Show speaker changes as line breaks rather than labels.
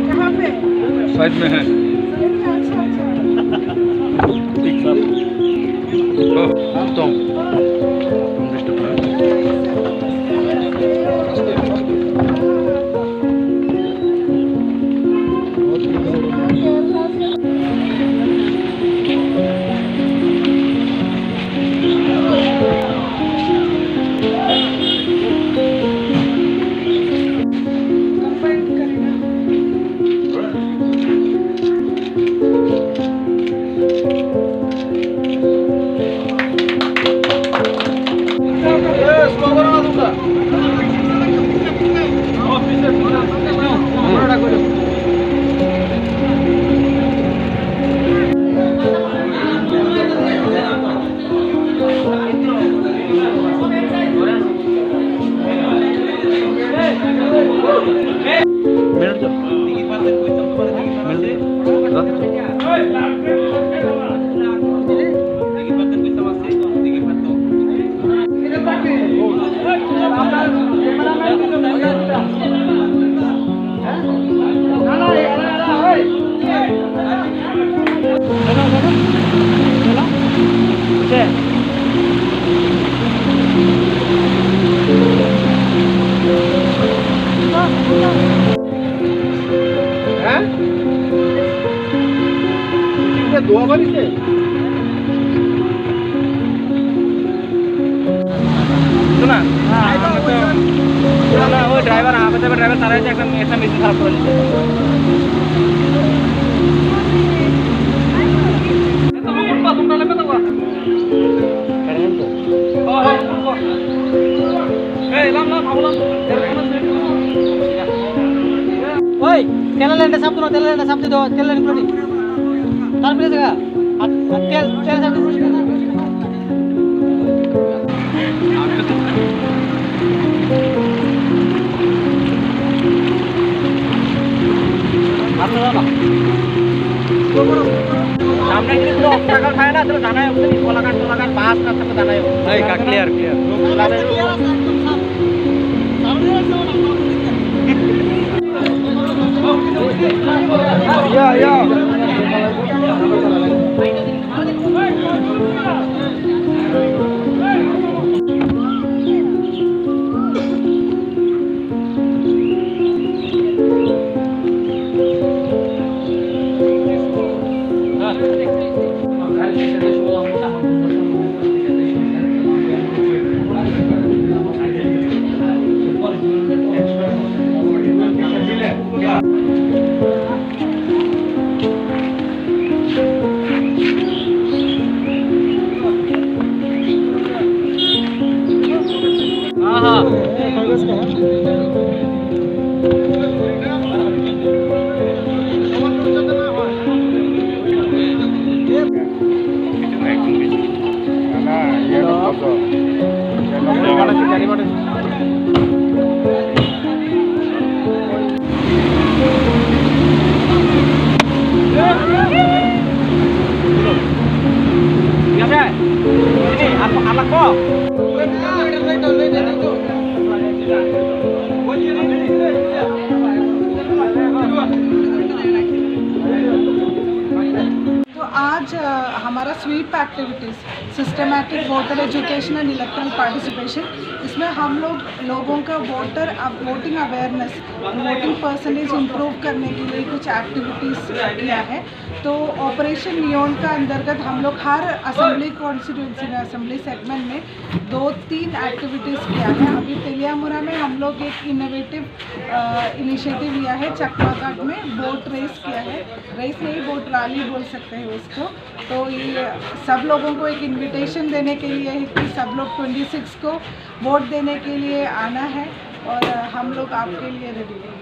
कहाँ पे?
साइड में है। ठीक है। तो दो बार से सुना ना वो ड्राइवर ड्राइवर सारा एकदम ऐसा मिशन खराब कर तेल सब दो तेल तारपरे जगह तेल तेल सब सामने के पूरा ऑब्स्टेकल खाए ना तो जाना है उसमें कोलाघाट पास का तक जाना है नहीं का क्लियर या
आज हमारा SVEEP activities systematic voter education and electoral participation, इसमें हम लोगों का voting awareness, voting percentage improve करने के लिए कुछ एक्टिविटीज़ किया है। तो ऑपरेशन नियोन का अंतर्गत हम लोग हर असेंबली कॉन्स्टिट्यूंसी में, असेंबली सेगमेंट में 2-3 एक्टिविटीज़ किया है। अभी तेलियामुरा में हम लोग एक इनोवेटिव इनिशिएटिव लिया है। चकवाकाट में बोट रेस किया है, रेस नहीं बोट रैली बोल सकते हैं उसको। तो ये सब लोगों को एक इनविटेशन देने के लिए है कि सब लोग 26 को वोट देने के लिए आना है और हम लोग आपके लिए रेडी हैं।